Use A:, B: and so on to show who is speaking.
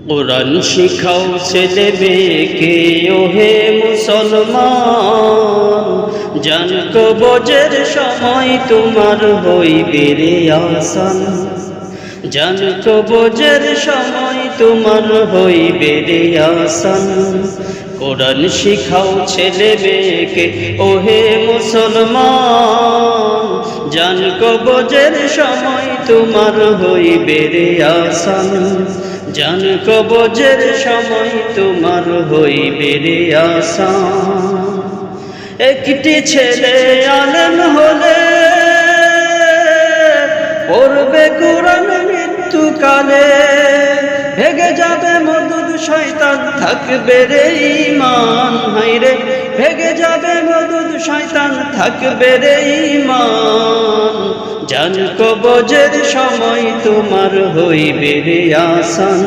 A: কোরআন শিখাও ছেলে মেয়েকে ওহে মুসলমান, জান কবজের সময় তোমার হইবে রে আসান। জান কবজের সময় তোমার হইবে রে আসান। কোরআন শিখাও ছেলে মেয়েকে ওহে মুসলমান, জান কবজের সময় তোমার হইবে রে আসান। জান কবজের সময় তোমার হইবে রে আসান। একটি ছেলে আলেম হলে পড়বে কোরআন মৃত্যুকালে, ভেগে যাবে মদুদ শয়তান থাকবে রে ঈমান। হায়রে ভেগে যাবে মদুদ শয়তান থাকবে রে ঈমান। জান কবজের সময় তোমার হইবে রে আসান।